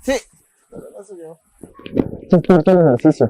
Sí. Esto es parte del ejercicio.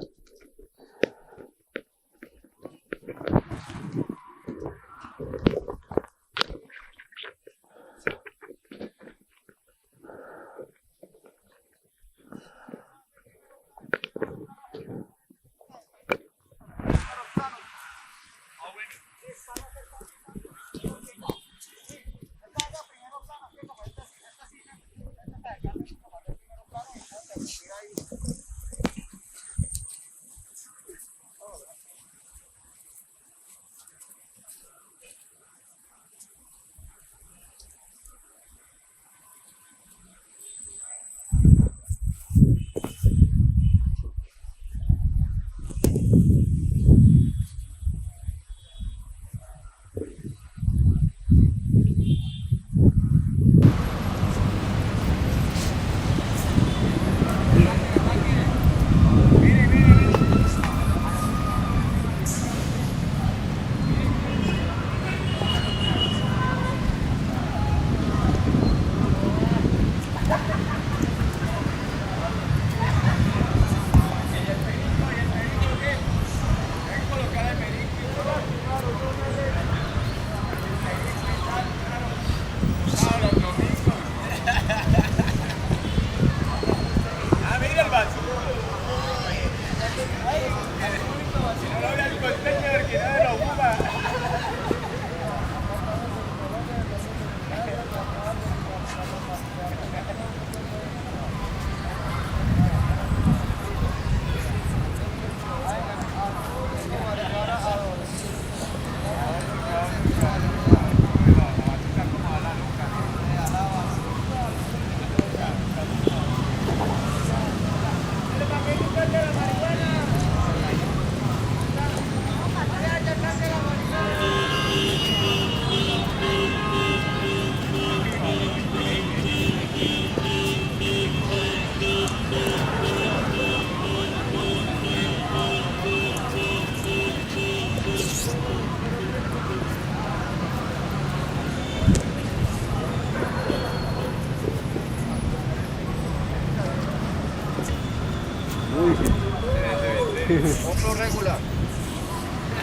Otro regular.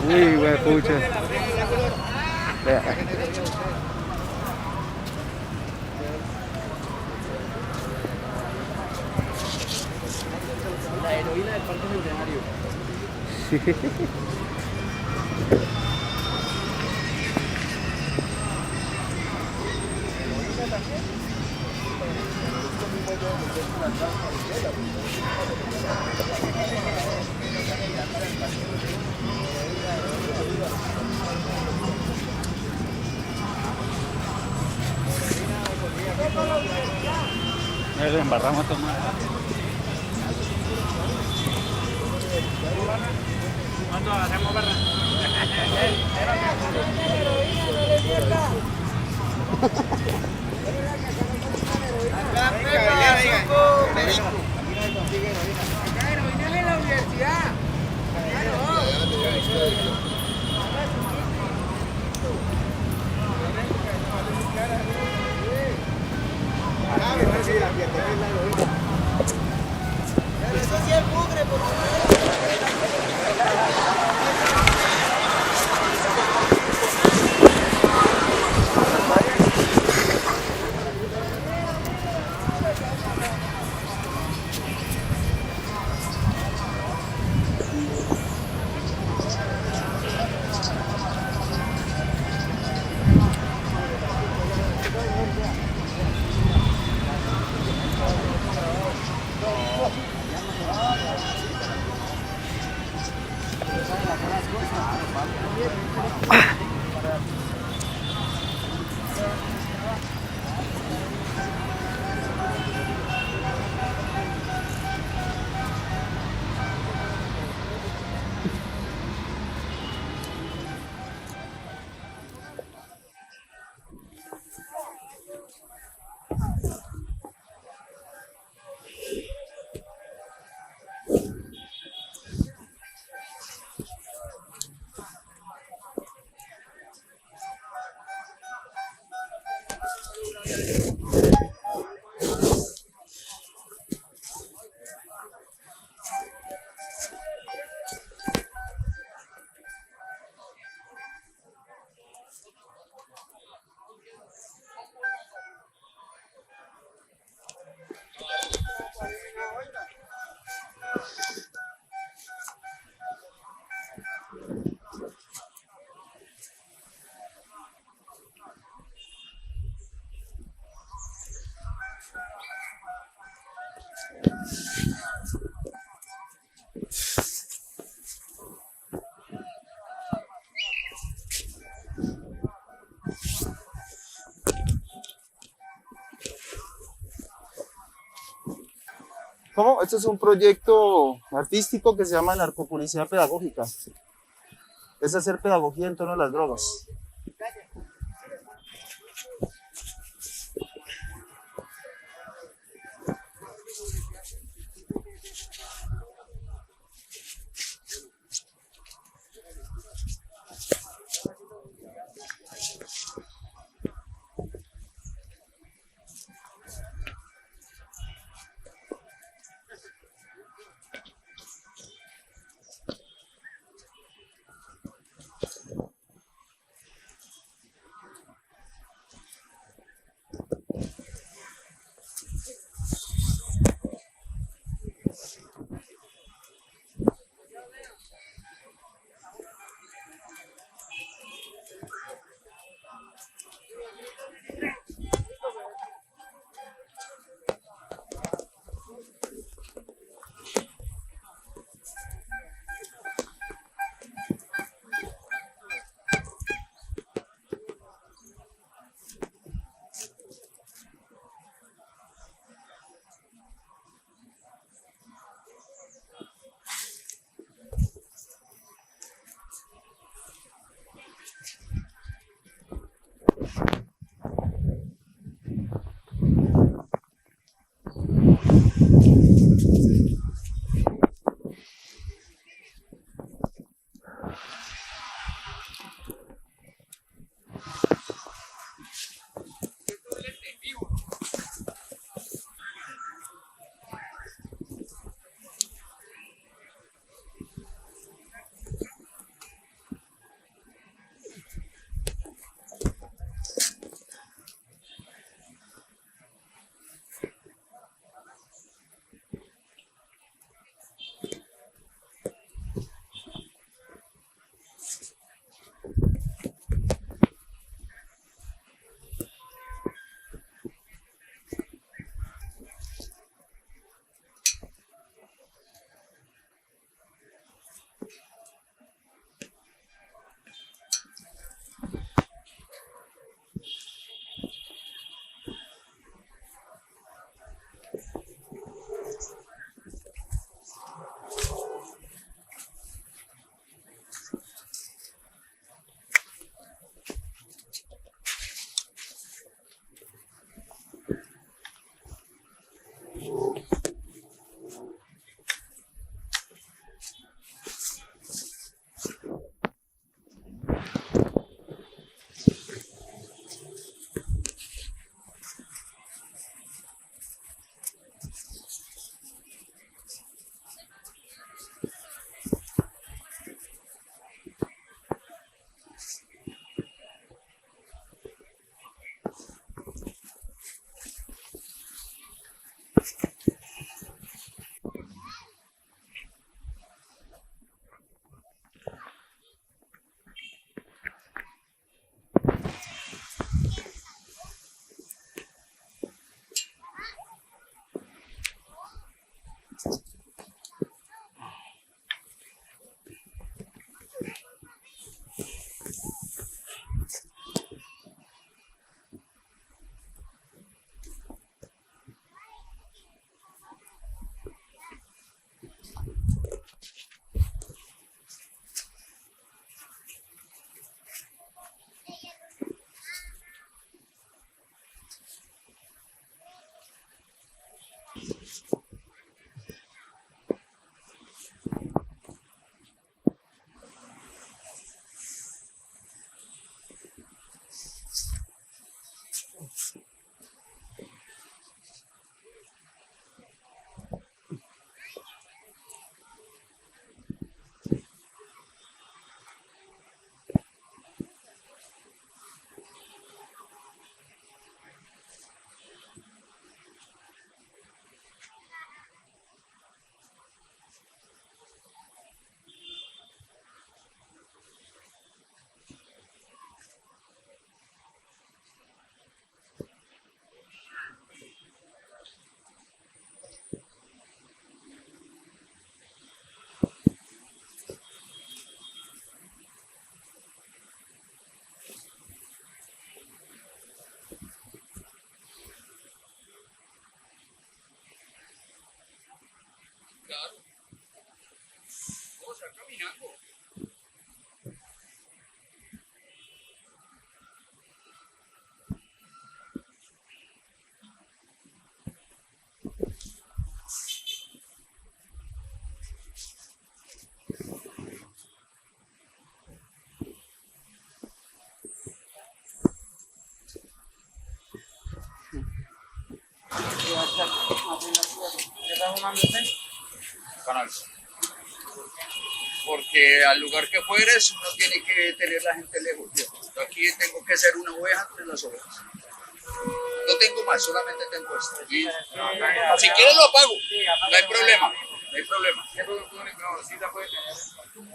Uy, güey, pucha. Vea. La heroína del parque centenario. Le embarramos a tomar. ¿Cuánto hacemos, verdad? Acá heroína en la universidad. Pero eso sí es mugre, por favor. ¿Cómo? Esto es un proyecto artístico que se llama narcopolicía pedagógica. Es hacer pedagogía en torno a las drogas. ¿Qué está fumando usted? Cannabis. Porque al lugar que fueres, uno tiene que tener la gente lejos. Yo aquí tengo que ser una oveja entre las ovejas. No tengo más, solamente tengo esto. Y si quieres lo apago, no hay problema. No hay problema.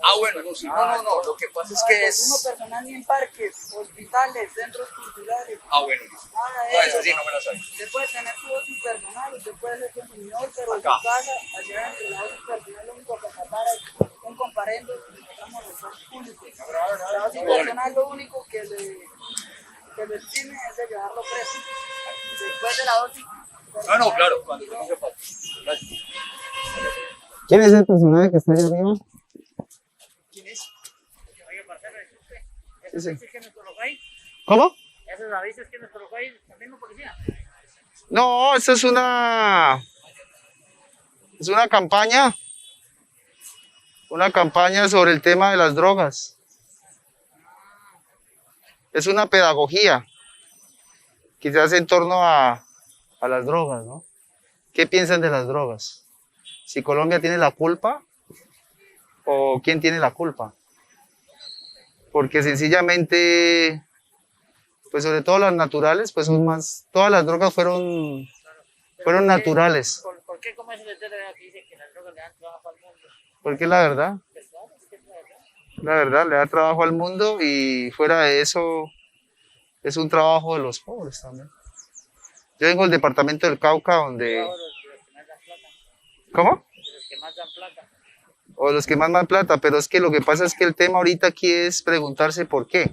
Ah, bueno, no, sí. No. Lo que pasa es que es. Uno personal ni en parques, hospitales, centros culturales. Ah, bueno. No, eso sí, no me lo sabía. Usted puede tener su dosis personal, usted puede ser consumidor, pero en su Acá. casa, allá entre la dosis personal, lo único que separa es un comparendo y nosotros los dos públicos. La dosis personal, lo único que le exime es de llevarlo preso. Después de la dosis. No, claro. Cuando tengo que pasar. Gracias. ¿Quién es el personaje que está allá arriba? ¿Quién es? Oye, parcero, ¿es usted? Sí, ¿Esos sí. avisos que nos colocó ahí? ¿Cómo? ¿Esos avisos que nos colocó ahí? ¿El mismo policía? No, esta es una campaña. Una campaña sobre el tema de las drogas. Es una pedagogía que se hace en torno a las drogas, ¿no? ¿Qué piensan de las drogas? ¿Si Colombia tiene la culpa o quién tiene la culpa? Porque sencillamente, pues sobre todo las naturales, pues son más, todas las drogas fueron naturales, ¿Por qué como ese letrero que dice que las drogas le dan trabajo al mundo? porque es la verdad. Pues claro, es que es la verdad. La verdad, le da trabajo al mundo y fuera de eso es un trabajo de los pobres también. Yo vengo del departamento del Cauca donde... Trabajo de los que más dan plata. ¿Cómo? De los que más dan plata. O los que más dan plata, pero es que lo que pasa es que el tema ahorita aquí es preguntarse por qué.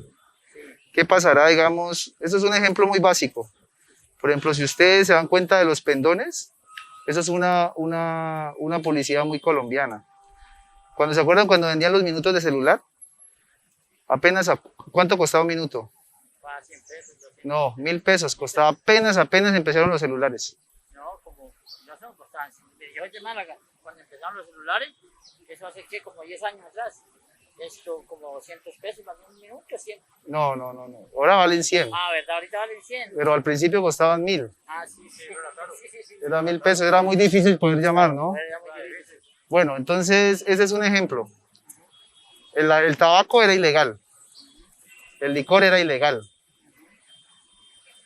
¿Qué pasará, digamos? Eso es un ejemplo muy básico. Por ejemplo, si ustedes se dan cuenta de los pendones, eso es una publicidad muy colombiana. Cuando se acuerdan cuando vendían los minutos de celular, apenas, ¿cuánto costaba un minuto? Para 100 pesos, 200. No, 1.000 pesos, costaba apenas empezaron los celulares. No, como, no sé, costaban. Yo de Málaga, cuando empezaron los celulares, eso hace que como 10 años atrás, esto como 200 pesos, más un minuto, 100. No, ahora valen 100, Ah, ¿verdad? Ahorita valen 100. pero al principio costaban 1.000. Ah, sí. Sí. Era 1.000 pesos, era muy difícil poder llamar, ¿no? Era muy difícil. Bueno, entonces ese es un ejemplo. El tabaco era ilegal, el licor era ilegal.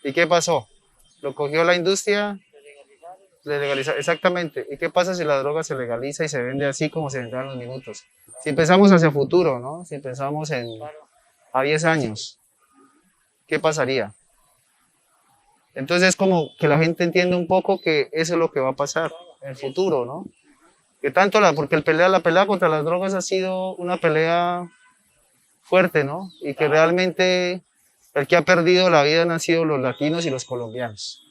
¿Y qué pasó? Lo cogió la industria, le legalizaron, exactamente. ¿Y qué pasa si la droga se legaliza y se vende así como se vendrán los minutos? Si empezamos hacia futuro, ¿no? Si pensamos a 10 años, ¿qué pasaría? Entonces es como que la gente entienda un poco que eso es lo que va a pasar en el futuro, ¿no? Que tanto porque la pelea contra las drogas ha sido una pelea fuerte, ¿no? Y que realmente el que ha perdido la vida han sido los latinos y los colombianos.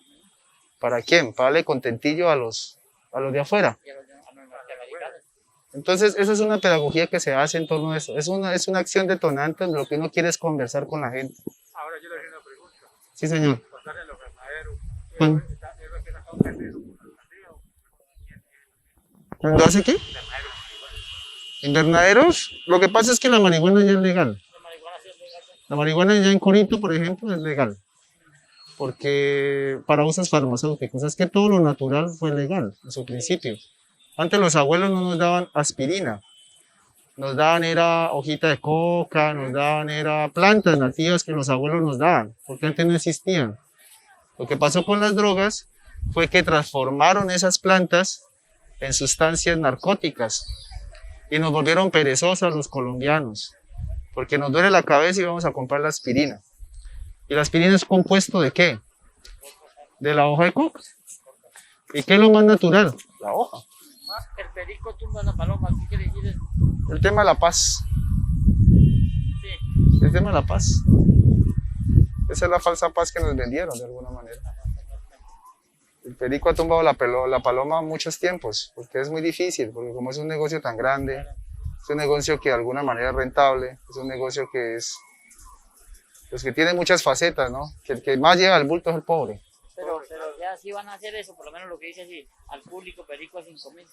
¿Para quién? Para darle contentillo a los de afuera. Y a los norteamericanos. Entonces, esa es una pedagogía que se hace en torno a eso. Es una acción detonante donde lo que uno quiere es conversar con la gente. Ahora yo le haré una pregunta. Sí, señor. Contarle a los ganaderos. ¿Cuándo? Es lo que le acabo de decir. ¿Cuándo hace qué? Invernaderos. Lo que pasa es que la marihuana ya es legal. La marihuana sí es legal. La marihuana ya en Corito, por ejemplo, es legal. Porque para usos farmacéuticos, es que todo lo natural fue legal en su principio. Antes los abuelos no nos daban aspirina, nos daban era hojita de coca, nos daban era plantas nativas que los abuelos nos daban, porque antes no existían. Lo que pasó con las drogas fue que transformaron esas plantas en sustancias narcóticas y nos volvieron perezosos los colombianos, porque nos duele la cabeza y vamos a comprar la aspirina. ¿Y la aspirina es compuesto de qué? De la hoja de coca. ¿Y qué es lo más natural? La hoja. El perico tumba la paloma. ¿Qué quiere decir eso? El tema de la paz. Sí. El tema de la paz. Esa es la falsa paz que nos vendieron de alguna manera. el perico ha tumbado la paloma muchos tiempos, porque es muy difícil, porque como es un negocio tan grande, es un negocio que de alguna manera es rentable, es un negocio que es, pues que tiene muchas facetas, ¿no? Que el que más lleva al bulto es el pobre. Pero ya sí van a hacer eso, por lo menos lo que dice así, al público perico a 5.000.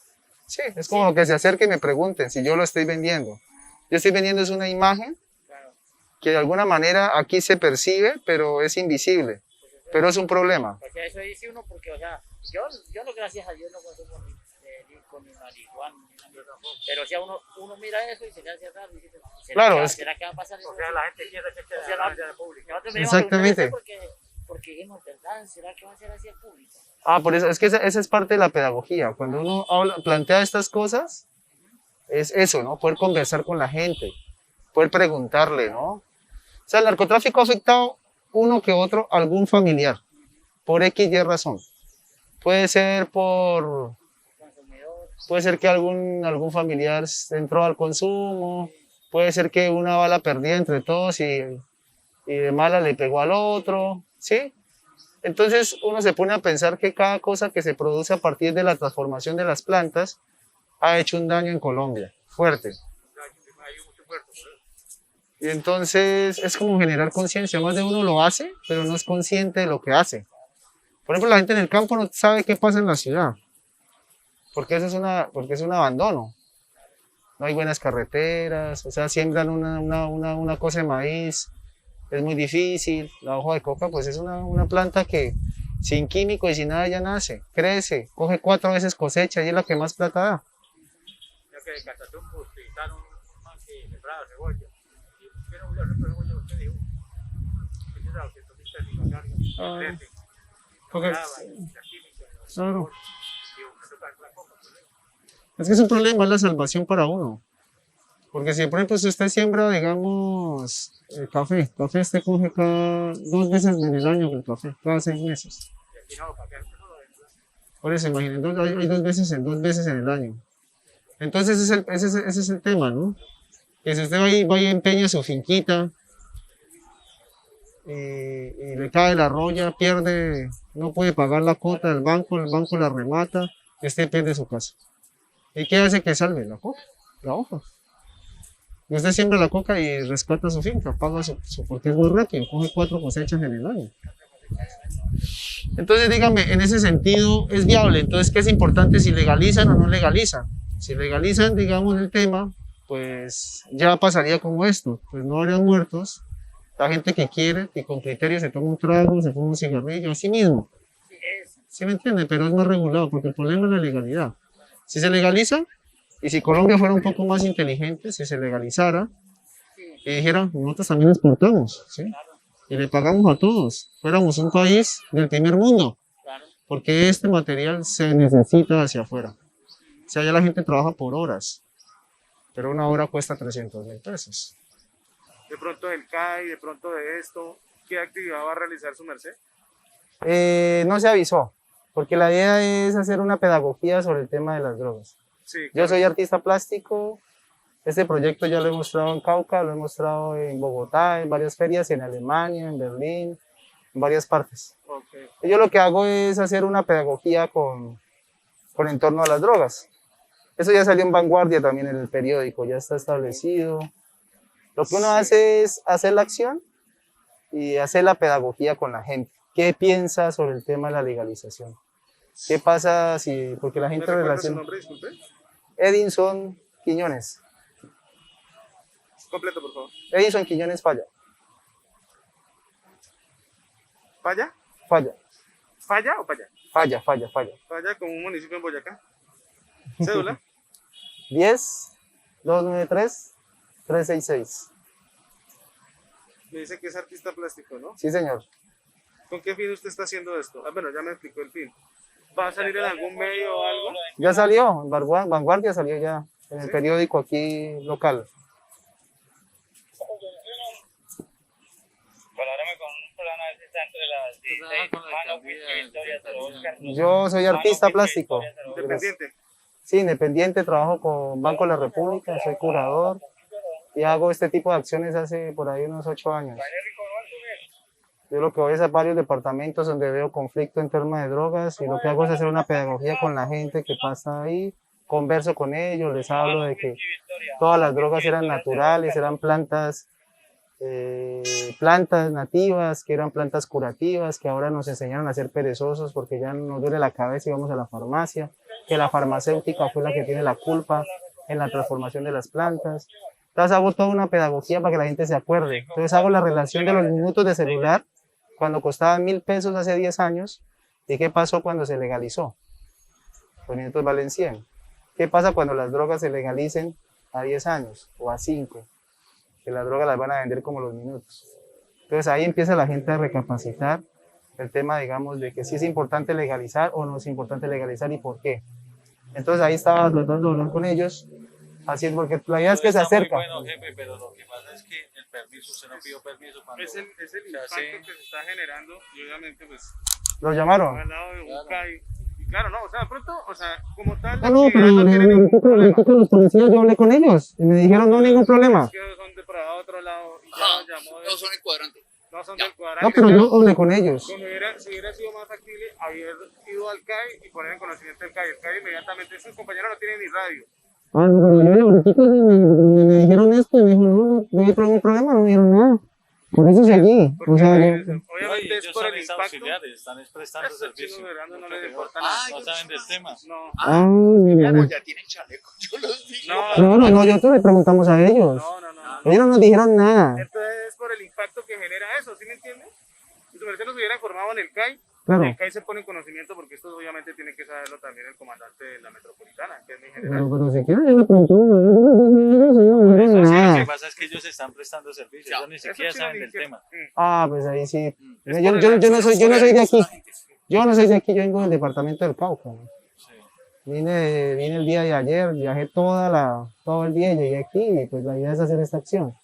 Sí, es como que se acerquen y me pregunten si yo lo estoy vendiendo. Yo estoy vendiendo es una imagen Claro. que de alguna manera aquí se percibe, pero es invisible. Pero es un problema. O sea, eso dice uno porque, o sea, yo no, gracias a Dios, no consumo ni marihuana, ni nada. Pero o sea, uno mira eso y se le hace raro. Y dice, Claro, ¿será que va a pasar eso? O sea, la gente piensa que este O sea, es la pública. nosotros venimos a Exactamente. preguntar eso porque dijimos, ¿verdad? ¿Será que va a ser así el público? Por eso, es que esa es parte de la pedagogía. Cuando uno plantea estas cosas, es eso, ¿no? Poder conversar con la gente, poder preguntarle, ¿no? O sea, el narcotráfico ha afectado uno que otro, algún familiar, por X y razón. Puede ser Consumidor. puede ser que algún familiar entró al consumo, puede ser que una bala perdida entre todos y de mala le pegó al otro, ¿sí? Entonces uno se pone a pensar que cada cosa que se produce a partir de la transformación de las plantas ha hecho un daño en Colombia, fuerte. Hay mucho muerto por eso. Y entonces es como generar conciencia, más de uno lo hace, pero no es consciente de lo que hace. Por ejemplo, la gente en el campo no sabe qué pasa en la ciudad, porque porque es un abandono. No hay buenas carreteras, o sea, siembran una cosa de maíz, es muy difícil. La hoja de coca, pues es una planta que sin químico y sin nada ya nace, crece, coge 4 veces cosecha y es la que más plata da. Ya que de Catatumbo utilizaron un man que sembraba cebolla. Y quiero un de cebolla, usted dijo. Que era 200.000 pesos diarios. Porque, La química. claro. Y buscando la coca. Es que es un problema, es la salvación para uno. Porque si, por ejemplo, si usted siembra, digamos, café usted coge cada 2 veces en el año el café, cada 6 meses. Y aquí no, para que no lo ven. Por eso, imaginen, hay 2 veces en el año. Entonces ese es el tema, ¿no? Que si usted va y empeña su finquita y le cae la roya, pierde, no puede pagar la cuota del banco, el banco la remata, y usted pierde su casa. ¿Y qué hace que salve? La coca, la hoja. Y usted siembra la coca y rescata su finca, paga porque es muy rápido, coge 4 cosechas en el año. Entonces, dígame, en ese sentido es viable. Entonces, ¿qué es importante si legalizan o no legalizan? Si legalizan, digamos, el tema, pues ya pasaría como esto, pues no habrían muertos. La gente que quiere, que con criterio se toma un trago, se fuma un cigarrillo, así mismo. Sí, es. ¿Sí me entiende? Pero es más regulado, porque el problema es la legalidad. Si se legaliza, y si Colombia fuera un poco más inteligente, si se legalizara, y dijera, nosotros también exportamos, ¿sí? Y le pagamos a todos, fuéramos un país del primer mundo, Claro. porque este material se necesita hacia afuera. O sea, ya la gente trabaja por horas, pero una hora cuesta 300.000 pesos. De pronto del CAI, de pronto de esto, ¿qué actividad va a realizar su merced? No se avisó, porque la idea es hacer una pedagogía sobre el tema de las drogas. Sí, Yo soy artista plástico, este proyecto ya lo he mostrado en Cauca, lo he mostrado en Bogotá, en varias ferias, en Alemania, en Berlín, en varias partes. Okay. Y yo lo que hago es hacer una pedagogía con en torno a las drogas. Eso ya salió en Vanguardia también en el periódico, ya está establecido. Lo que uno hace es hacer la acción y hacer la pedagogía con la gente. ¿Qué piensa sobre el tema de la legalización? ¿Qué pasa si, porque la ¿Me gente recuerda su relaciona? nombre, disculpe? Edinson Quiñones. Completo, por favor. Edinson Quiñones Falla. ¿Falla? Falla. ¿Falla o Falla? Falla, falla, falla. Falla como un municipio en Boyacá. ¿Cédula? 10-293-366. Me dice que es artista plástico, ¿no? Sí, señor. ¿Con qué fin usted está haciendo esto? Ah, bueno, ya me explicó el fin. ¿Va a salir en algún medio o algo? Ya salió, en Vanguardia salió ya, en el ¿Sí? periódico aquí local. Colabórame con un programa que está entre las 16 Mano Whisky Victoria Oscar. Yo soy artista plástico. Independiente. Sí, independiente, trabajo con Banco de la República, soy curador y hago este tipo de acciones hace por ahí unos 8 años. Yo lo que voy es a varios departamentos donde veo conflicto en temas de drogas y lo que hago es hacer una pedagogía con la gente que pasa ahí, converso con ellos, les hablo de que todas las drogas eran naturales, eran plantas nativas, que eran plantas curativas, que ahora nos enseñaron a ser perezosos porque ya nos duele la cabeza y vamos a la farmacia, que la farmacéutica fue la que tiene la culpa en la transformación de las plantas. Entonces hago toda una pedagogía para que la gente se acuerde. Entonces hago la relación de los minutos de celular cuando costaban 1.000 pesos hace 10 años y qué pasó cuando se legalizó. Los minutos valen 100. ¿Qué pasa cuando las drogas se legalicen a 10 años o a 5? Que las drogas las van a vender como los minutos. Entonces ahí empieza la gente a recapacitar el tema, digamos, de que si es importante legalizar o no es importante legalizar y por qué. Entonces ahí estaba tratando de hablar con ellos, así es porque la idea es que se acerca. Bueno, jefe, pero lo que pasa es que el permiso, usted no pidió permiso cuando Es el impacto que se está generando y obviamente pues ¿Lo llamaron? al lado de UCAI. Y claro, no, o sea, de pronto, o sea, como tal, la Ah, no, pero actividad no tiene ningún problema. los policías yo hablé con ellos y me dijeron no, ningún problema. Que son de por allá otro lado y ya Ajá, llamó de, no son el cuadrante. no son Ya. del cuadrante. No, pero yo hablé con ellos. Como si hubiera sido más factible haber ido al CAI y poner en conocimiento del CAI. El CAI inmediatamente, sus compañeros no tienen ni radio. Ah, no, pero yo ahorita me dijeron esto y me dijo, no, no hay ningún problema, no me dijeron nada. Por eso seguí. Porque O sea, obviamente es ellos por son el es impacto. auxiliares, están prestando Estos chinos servicio. verano no Mucho les mejor. importa nada. Ah, No saben del tema. No, ah, mira. Como ya tienen chaleco, yo los digo. no, No, nosotros le preguntamos a ellos. no. Ellos no nos dijeron nada. Entonces es por el impacto que genera eso, ¿sí me entiendes? Si su merced nos hubiera informado en el CAI, Claro. el CAI se pone en conocimiento porque esto obviamente tiene que saberlo también el comandante de la metropolitana, que es mi general. Pero si quieren, yo le pregunto, ellos no dijeron Lo que nada. pasa es que ellos están prestando servicio, Ya. ellos ni Eso siquiera sí saben lo del dije. tema. Ah, pues ahí sí. Es Yo por no soy de aquí. Sí. Yo no soy de aquí, yo vengo del departamento del Cauca. Sí. Vine el día de ayer, viajé todo el día y llegué aquí y pues la idea es hacer esta acción.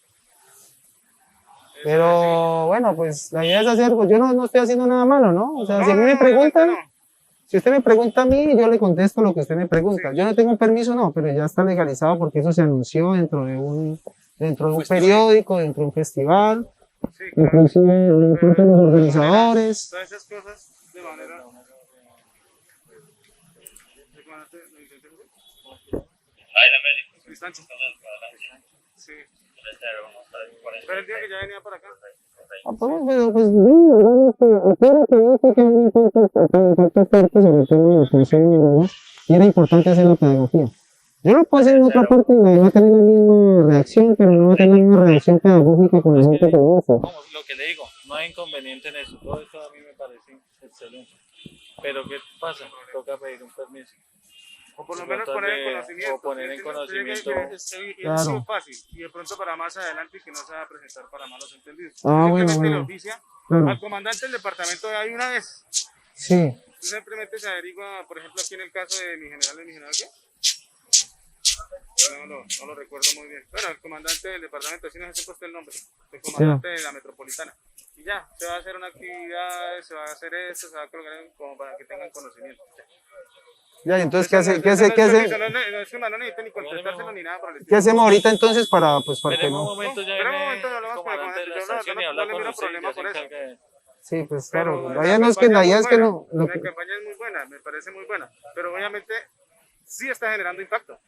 Pero bueno, pues la idea es hacer, pues yo no estoy haciendo nada malo, ¿no? O sea, si a mí me preguntan, si usted me pregunta a mí, yo le contesto lo que usted me pregunta. Yo no tengo un permiso, no, pero ya está legalizado porque eso se anunció dentro de un periódico, dentro de un festival, Sí, claro. inclusive de parte de los organizadores. Todas esas cosas de manera... ¿De comandante? ¿Lo intenté? Distancia. Sí. Pero el día que ya venía para acá. Ah, pero pues, espero que esto que un impacto fuerte sobre todo en la función de drogas, y era importante hacer la pedagogía. Yo lo puedo hacer en otra parte y va a tener la misma reacción, pero no va a tener la misma reacción pedagógica con la gente que lo hace. Como lo que le digo, no hay inconveniente en eso, todo eso a mí me parece excelente. Pero ¿qué pasa? Toca pedir un permiso. O por lo menos poner en conocimiento. O poner en ¿sí? conocimiento. Claro. Es muy fácil. Y de pronto para más adelante que no se va a presentar para malos entendidos. Ah, bueno, Simplemente le bueno. oficia Claro. al comandante del departamento de ahí una vez. Sí, Simplemente se averigua, por ejemplo, aquí en el caso de mi general qué? No lo recuerdo muy bien. Bueno, el comandante del departamento, si no se ha puesto el nombre, el comandante de la metropolitana. Y ya, se va a hacer una actividad, se va a hacer esto, se va a colocar como para que tengan conocimiento. ya, entonces, ¿qué No es que no necesita ni contestárselo ni nada por el qué estilo. hacemos ahorita entonces para que Esperemos un no? momento, ya Espera un viene momento, el hablamos con el comandante de la comandante. estación y No habla le con miro usted y problema ya se por eso. encarga de... Sí, pues Pero claro, la idea no es que, la idea es que no, La campaña es muy buena, me parece muy buena, pero obviamente sí está generando impacto.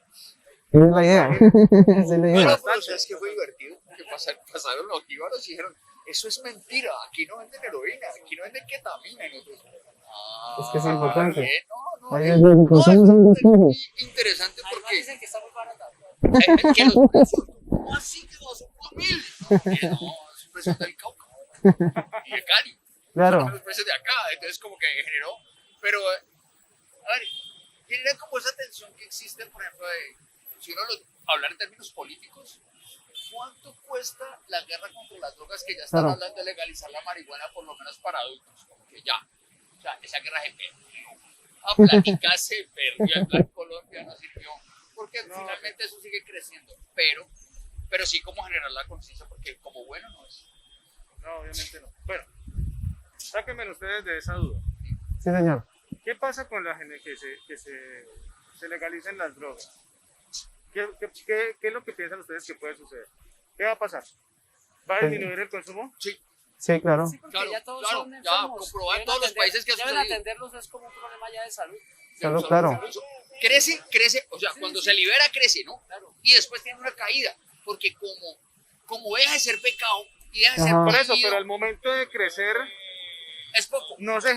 esa es la idea, esa es la idea. Bueno, pero ¿sabes qué fue divertido? Que pasaron los jíbaros y dijeron, eso es mentira, aquí no venden heroína, aquí no venden ketamina. Y nosotros, Es que es importante. bien, no, Ahí es donde pasamos a un despejo. interesante porque Dicen que está muy barata. que los precios, ¿cómo así que no son 1.000? No, es un precio del Cauca y de Cali. Claro. Son los precios de acá, entonces como que generó, pero a ver, miren como esa tensión que existe, por ejemplo, si uno hablar en términos políticos, ¿cuánto cuesta la guerra contra las drogas que ya están Claro. hablando de legalizar la marihuana por lo menos para adultos? Como que ya, o sea, esa guerra se perdió, a plática se perdió, en Plan Colombia no sirvió, porque finalmente eso sigue creciendo, pero sí como generar la conciencia, porque como bueno no es. No, obviamente no. Bueno, sáquenme ustedes de esa duda. Sí, señor. ¿Qué pasa con la gente que se legalicen las drogas? ¿Qué es lo que piensan ustedes que puede suceder? ¿Qué va a pasar? ¿Va a disminuir el consumo? Sí. Sí, claro. Sí, porque Claro, ya todos claro, son ya enfermos. comprobado en Deben todos los atender- países que ha deben sucedido. atenderlos es como un problema ya de salud. Claro, claro. Crece, o sea, cuando se libera crece, ¿no? Claro. Y después tiene una caída, porque como deja de ser pecado y deja de ser Ajá. Por eso, prohibido, pero al momento de crecer es poco. no se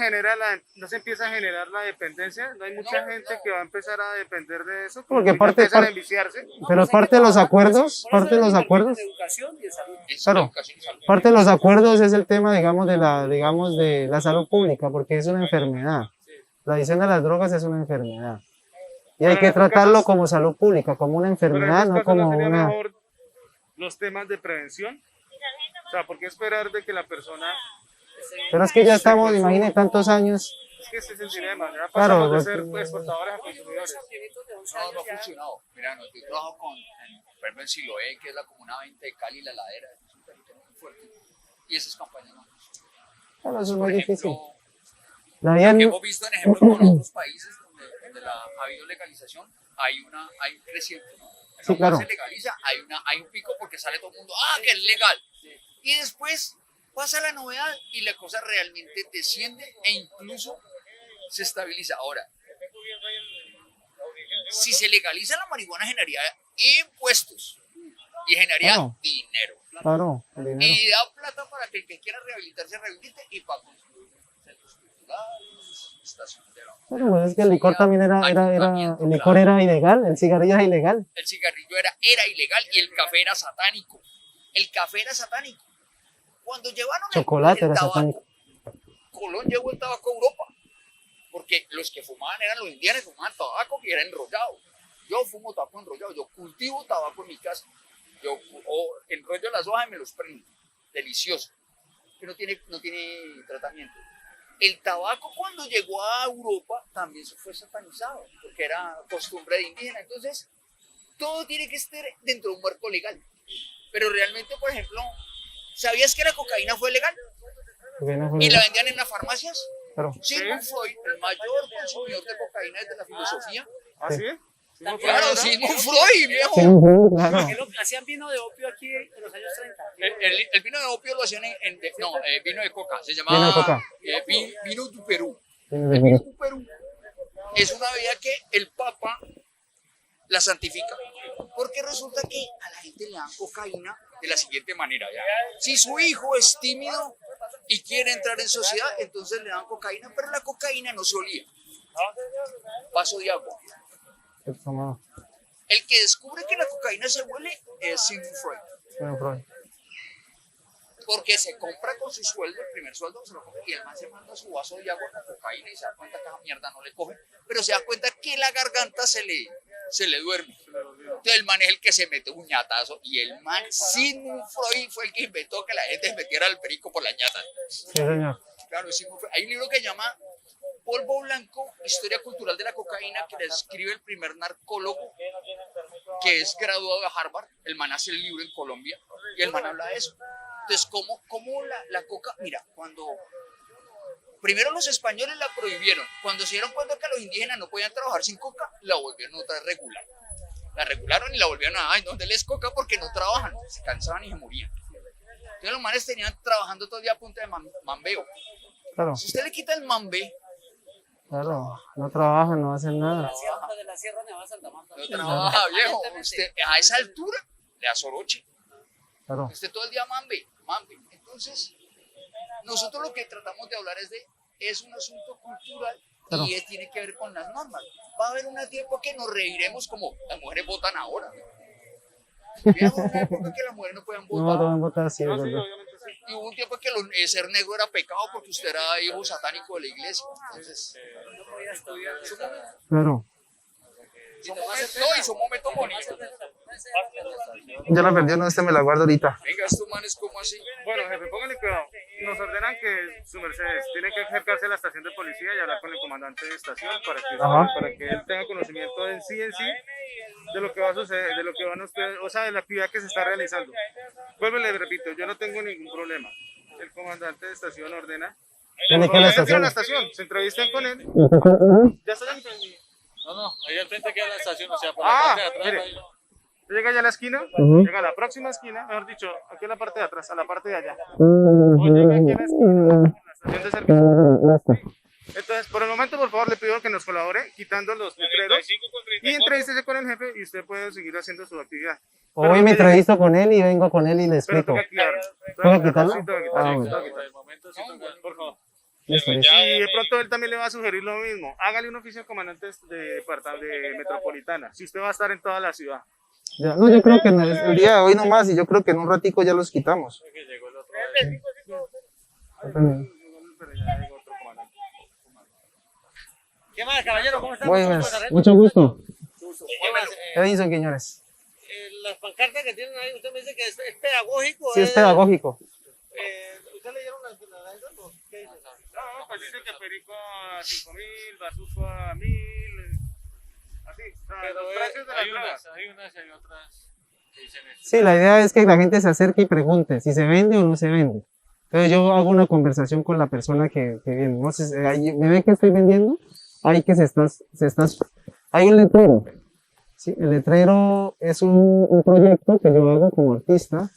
empieza a generar la dependencia, no hay mucha gente que va a empezar a depender de eso, Porque ya parte- empiezan a parte- enviciarse. Pero parte de los acuerdos, parte de los acuerdos, De educación y de salud. Es Claro. educación y salud. parte de los acuerdos es el tema, digamos, de la salud pública, porque es una enfermedad. La adicción a las drogas es una enfermedad. Y hay Pero que en estos tratarlo casos- como salud pública, como una Pero en enfermedad, estos no casos no como sería una... mejor los temas de prevención. O sea, ¿por qué esperar de que la persona Pero es que ya estamos, imagine, tantos años. es que ese es el dilema? Ya Claro, pasamos de porque- ser exportadores a consumidores. No ha funcionado. Mira, no, yo trabajo por ejemplo, en Siloé, que es la comuna 20 de Cali, La Ladera, es un territorio muy fuerte. Y esas campañas no funcionan. Claro, eso es Por muy difícil. ejemplo, La vida que no- hemos visto en ejemplos con otros países donde ha habido legalización, hay un creciente, ¿no? En Sí, lo cual claro. se legaliza, hay un pico porque sale todo el mundo, que es legal. Y después pasa la novedad y la cosa realmente desciende e incluso se estabiliza. Ahora, si se legaliza la marihuana generaría impuestos y generaría Claro. dinero. Claro, el dinero. Y da plata para que el que quiera rehabilitarse rehabilite y para construir centros culturales, estaciones de la Bueno, pues es que el licor también el licor era ilegal, el cigarrillo era ilegal. El cigarrillo era ilegal y el café era satánico. El café era satánico. Cuando llevaron Chocolate el era tabaco, satánico. Colón llevó el tabaco a Europa. Porque los que fumaban eran los indígenas, fumaban tabaco que era enrollado. Yo fumo tabaco enrollado, yo cultivo tabaco en mi casa. Yo enrollo las hojas y me los prendo. Delicioso. Que no tiene tratamiento. El tabaco cuando llegó a Europa también se fue satanizado, porque era costumbre de indígena. Entonces, todo tiene que estar dentro de un marco legal. Pero realmente, por ejemplo, ¿sabías que la cocaína fue legal? Porque no fue Y la legal. vendían en las farmacias. Claro. Sigmund Freud, el mayor consumidor de cocaína desde la filosofía. ¿Ah, sí? ¿Sí me Claro, acuerdo? Sigmund Freud, viejo. Sí, claro. Hacían vino de opio aquí en los años 30. El vino de opio lo hacían vino de coca. Se Vino llamaba de coca. vino du Perú. Sí, El vino du Perú es una bebida que el Papa la santifica. Porque resulta que a la gente le dan cocaína de la siguiente manera. ¿ya? Si su hijo es tímido y quiere entrar en sociedad, entonces le dan cocaína, pero la cocaína no se olía. Vaso de agua. el tomado. El que descubre que la cocaína se huele es Sigmund Freud. Bueno, Freud. Porque se compra con su sueldo, el primer sueldo se lo compra y el man se manda su vaso de agua con cocaína y se da cuenta que esa mierda no le coge, pero se da cuenta que la garganta se le duerme. Entonces el man es el que se mete un ñatazo y el man, Sigmund Freud, fue el que inventó que la gente se metiera al perico por la ñata. Sí, señor. Claro, Sigmund Freud. Hay un libro que se llama Polvo Blanco, Historia Cultural de la Cocaína, que le escribe el primer narcólogo que es graduado de Harvard. El man hace el libro en Colombia y el man habla de eso. Entonces, ¿cómo la coca? Mira, cuando primero los españoles la prohibieron, cuando se dieron cuenta que los indígenas no podían trabajar sin coca, la volvieron otra vez regular. La regularon y la volvieron a, no les coca porque no trabajan, se cansaban y se morían. Entonces los manes tenían trabajando todo el día a punta de mambeo. Claro, Si usted le quita el mambé, claro. No trabajan, no hacen nada. De la Sierra Nevada de Santa Marta. no trabaja, viejo. Usted a esa altura le da soroche. Claro. Usted todo el día mambe. Entonces, nosotros lo que tratamos de hablar es un asunto cultural Claro. y tiene que ver con las normas. Va a haber un tiempo que nos reiremos como las mujeres votan ahora. Viejo, una época que las mujeres no puedan No, votar. toman votar así, es No, sí, verdad. obviamente sí. Y hubo un tiempo que ser negro era pecado porque usted era hijo satánico de la iglesia. Entonces, No podía estudiar. Claro. son momentos bonitos. Ya la perdió, no, me la guardo ahorita. Venga, estos manes, ¿cómo así? Bueno, jefe, póngale cuidado. Nos ordenan que su Mercedes tiene que acercarse a la estación de policía y hablar con el comandante de estación Ajá. para que él tenga conocimiento en sí de lo que va a suceder, de lo que van a ustedes, o sea, de la actividad que se está realizando. Vuelvo y le repito, yo no tengo ningún problema. El comandante de estación ordena. Tiene que ir a la Entren a la estación. estación, se entrevisten con él. Ya está. No, ahí al frente queda la estación, o sea, por la Ah, parte de atrás. mire. ahí no. Usted llega allá a la esquina, Ujú. llega a la próxima esquina, mejor dicho, aquí a la parte de atrás, a la parte de allá. O llega aquí a la esquina, en la estación de servicio. Entonces, por el momento, por favor, le pido que nos colabore quitando los letreros y entrevístese con el jefe y usted puede seguir haciendo su actividad. O voy y me entrevisto con él y vengo con él y le Pero explico. toca quitarlo. ¿Puedo quitarlo? Sí, toca Ah, quitarlo. bueno. Toca quitarlo. Por favor. Listo, listo. Y de pronto él también le va a sugerir lo mismo. Hágale un oficio al comandante de Metropolitana, si usted va a estar en toda la ciudad. Ya, no, yo creo que el día de hoy nomás y yo creo que en un ratico ya los quitamos. ¿Qué más, caballero? ¿Cómo están? Muy bien, mucho gusto. ¿Qué más? Edinson Quiñones. Las pancartas que tienen ahí, usted me dice que es pedagógico. Sí, es pedagógico. ¿Usted leyeron las o qué dice? No, pues dice que Perico a 5.000, Bazuco a 1.000, así. O sea, Pero, los precios de las drogas. Hay unas y hay otras que dicen eso. Sí, la idea es que la gente se acerque y pregunte si se vende o no se vende. Entonces yo hago una conversación con la persona que viene. No sé, ¿me ve que estoy vendiendo? Hay que hay un letrero. Sí, el letrero es un proyecto que yo hago como artista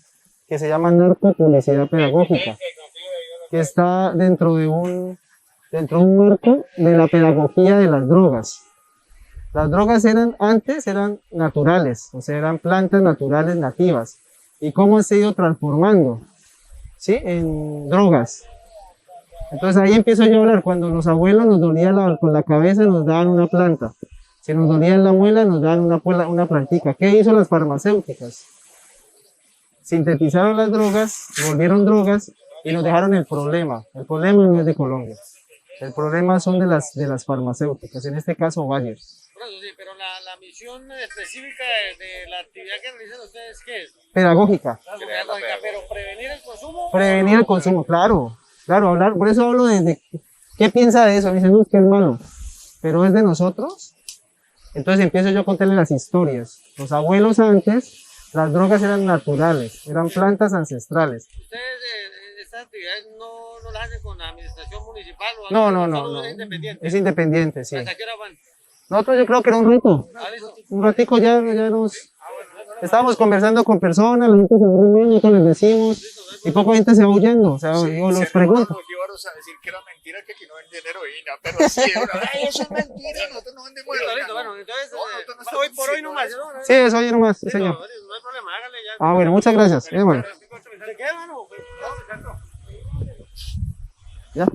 que se llama Narcopublicidad Pedagógica, que está dentro de un marco de la pedagogía de las drogas. Las drogas antes eran naturales, o sea, eran plantas naturales nativas. ¿Y cómo se ha ido transformando? ¿Sí? En drogas. Entonces ahí empiezo yo a hablar. Cuando los abuelos nos dolía con la cabeza, nos daban una planta. Si nos dolía en la muela, nos daban una plantica. ¿Qué hizo las farmacéuticas? Sintetizaron las drogas, volvieron drogas y nos dejaron el problema. El problema no es de Colombia. El problema son de las farmacéuticas, en este caso Bayer. Sí, pero la misión específica de la actividad que realizan ustedes, ¿qué es? Pedagógica. Pero prevenir el consumo. Prevenir el consumo, claro, hablar, por eso hablo de qué piensa de eso. Me dicen, no, es que es malo, pero es de nosotros. Entonces empiezo yo a contarle las historias. Los abuelos antes, las drogas eran naturales, eran plantas ancestrales. ¿Ustedes estas actividades no las hacen con la administración municipal o No, algo? no, ¿Solo no. es independiente? Es independiente, sí. ¿Hasta qué hora van? Nosotros yo creo que era un reto. Ah, listo. Un ratico ya nos... Estábamos conversando con personas, la gente se va riendo, nosotros les decimos, y poca gente se va huyendo. O sea, yo los pregunto. Bolívaros a decir que era mentira que aquí no vendían heroína, pero sí, ay, eso es mentira, nosotros no vendemos Listo, heroína. listo, bueno, entonces, nosotros no estamos hoy por hoy diciendo nomás, eso. ¿no? Sí, eso oye nomás, sí, señor. No hay problema, hágale ya. Ah, bueno, muchas gracias. Bueno, ¿Se queda, mano? ya.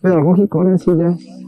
Pedagógico, ahora sí ya.